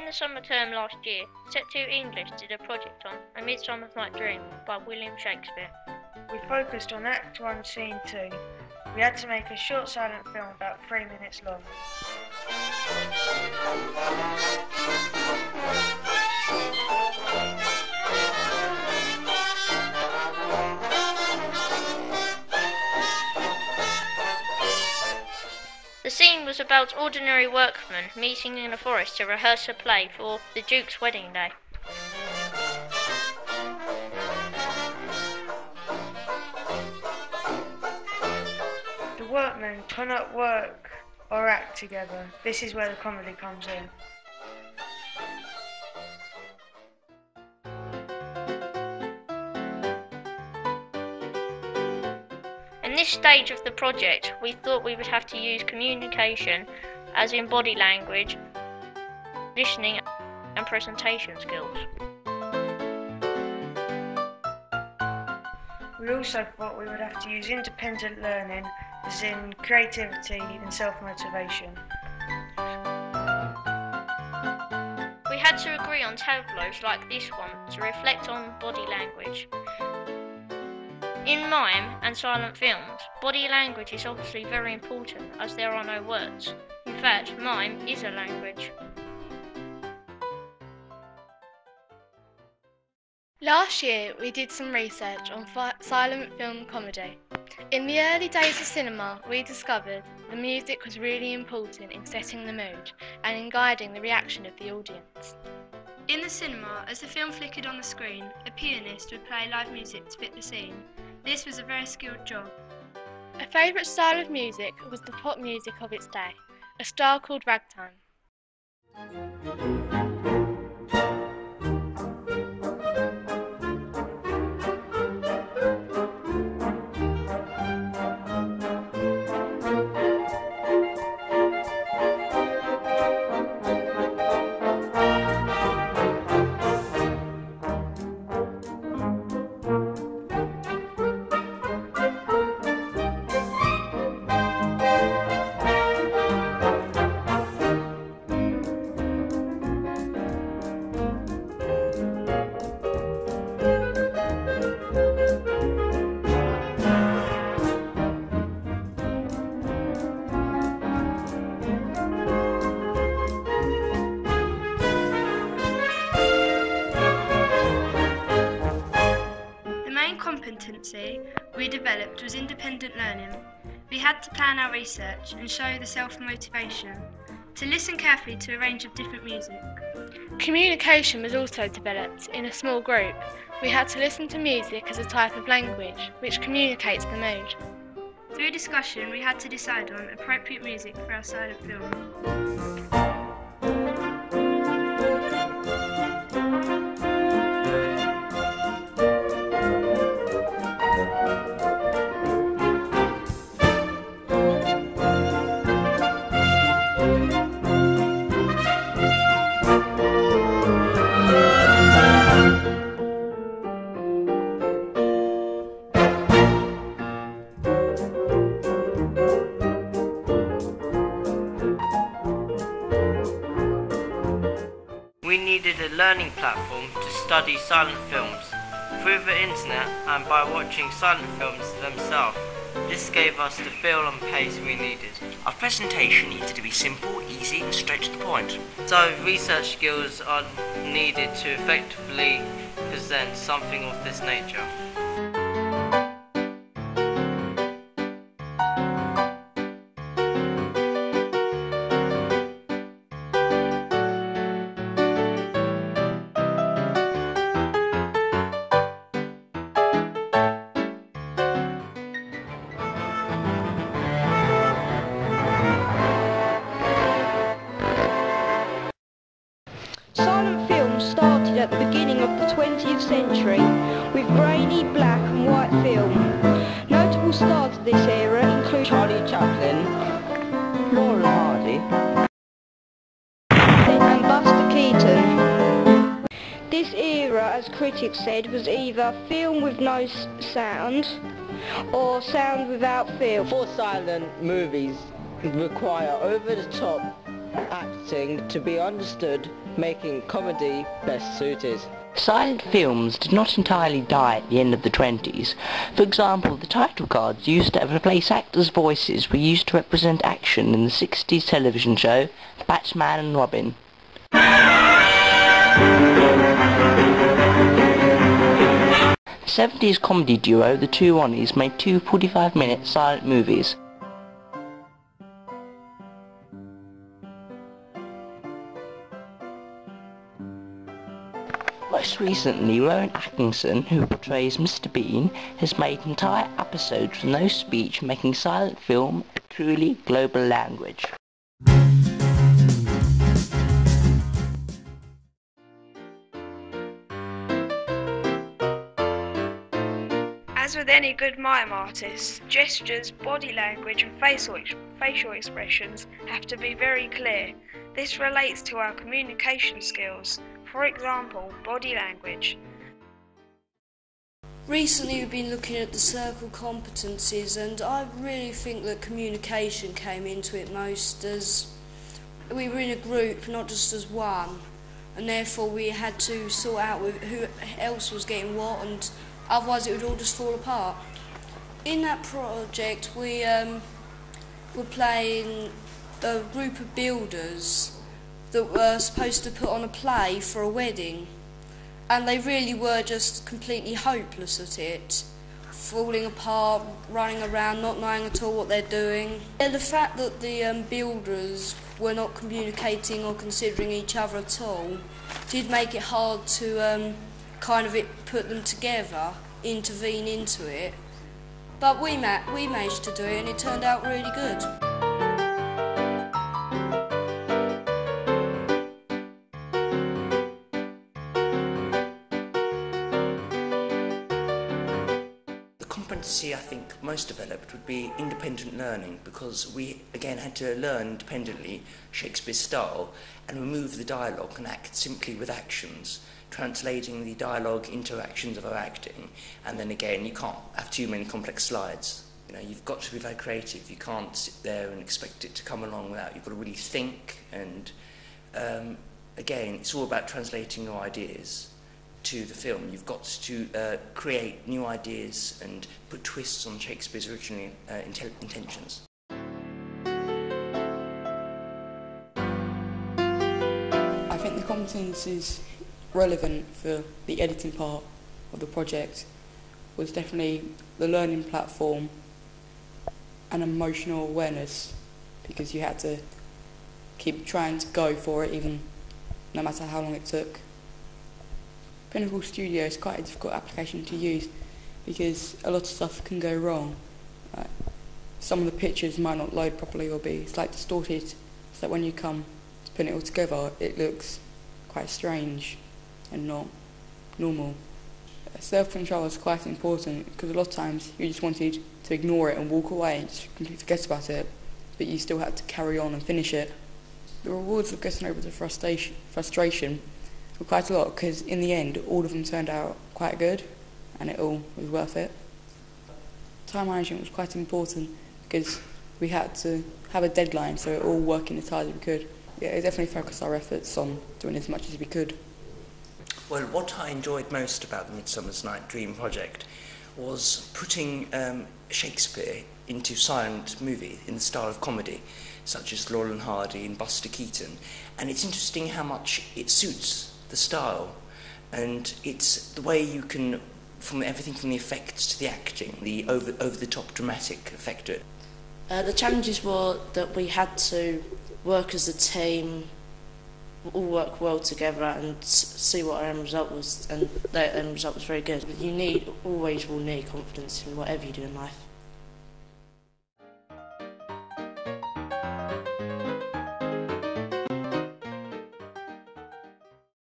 During the summer term last year, Set 2 English did a project on A Midsummer Night's Dream by William Shakespeare. We focused on Act 1, Scene 2. We had to make a short silent film about 3 minutes long. The scene was about ordinary workmen meeting in a forest to rehearse a play for the Duke's wedding day. The workmen cannot work or act together. This is where the comedy comes in. In this stage of the project, we thought we would have to use communication, as in body language, listening and presentation skills. We also thought we would have to use independent learning, as in creativity and self-motivation. We had to agree on tableaus like this one to reflect on body language. In mime and silent films, body language is obviously very important as there are no words. In fact, mime is a language. Last year we did some research on silent film comedy. In the early days of cinema we discovered the music was really important in setting the mood and in guiding the reaction of the audience. In the cinema, as the film flickered on the screen, a pianist would play live music to fit the scene. This was a very skilled job. A favourite style of music was the pop music of its day, a style called ragtime. Competency we developed was independent learning. We had to plan our research and show the self-motivation, to listen carefully to a range of different music. Communication was also developed in a small group. We had to listen to music as a type of language which communicates the mood. Through discussion we had to decide on appropriate music for our silent film. We needed a learning platform to study silent films through the internet and by watching silent films themselves. This gave us the feel and pace we needed. Our presentation needed to be simple, easy and straight to the point. So research skills are needed to effectively present something of this nature. Silent film started at the beginning of the 20th century with grainy black and white film. Notable stars of this era include Charlie Chaplin, Laurel Hardy and Buster Keaton. This era, as critics said, was either film with no sound or sound without film. For silent movies require over-the-top Acting to be understood, making comedy best suited. Silent films did not entirely die at the end of the 20s. For example, the title cards used to replace actors' voices were used to represent action in the 60s television show Batman and Robin. The 70s comedy duo The Two Ronnies made two 45-minute silent movies. Most recently, Rowan Atkinson, who portrays Mr. Bean, has made entire episodes with no speech, making silent film a truly global language. As with any good mime artist, gestures, body language and facial expressions have to be very clear. This relates to our communication skills, for example, body language. Recently we've been looking at the circle competencies, and I really think that communication came into it most, as we were in a group, not just as one, and therefore we had to sort out with who else was getting what, and otherwise it would all just fall apart. In that project we were playing a group of builders that were supposed to put on a play for a wedding, and they really were just completely hopeless at it, falling apart, running around, not knowing at all what they're doing. And the fact that the builders were not communicating or considering each other at all did make it hard to put them together, intervene into it. But we managed to do it, and it turned out really good. The competency I think most developed would be independent learning, because we again had to learn independently Shakespeare's style and remove the dialogue and act simply with actions, translating the dialogue into actions of our acting. And then again, you can't have too many complex slides. You know, you've got to be very creative. You can't sit there and expect it to come along without. You've got to really think. And again, it's all about translating your ideas to the film. You've got to create new ideas and put twists on Shakespeare's original intentions. I think the competencies relevant for the editing part of the project was definitely the learning platform and emotional awareness, because you had to keep trying to go for it, even no matter how long it took. Pinnacle Studio is quite a difficult application to use because a lot of stuff can go wrong. Some of the pictures might not load properly or be slightly distorted, so that when you come to put it all together it looks quite strange and not normal. Self-control is quite important, because a lot of times you just wanted to ignore it and walk away and just completely forget about it, but you still had to carry on and finish it. The rewards of getting over the frustration were quite a lot, because in the end all of them turned out quite good and it all was worth it. Time management was quite important, because we had to have a deadline, so we were all working as hard as we could. Yeah, it definitely focused our efforts on doing as much as we could. Well, what I enjoyed most about the Midsummer's Night Dream project was putting Shakespeare into silent movie in the style of comedy, such as Laurel and Hardy and Buster Keaton. And it's interesting how much it suits the style, and it's the way you can, from everything from the effects to the acting, the over-the-top dramatic effect of it. The challenges were that we had to work as a team, all work well together and see what our end result was, and the end result was very good. You always will need confidence in whatever you do in life.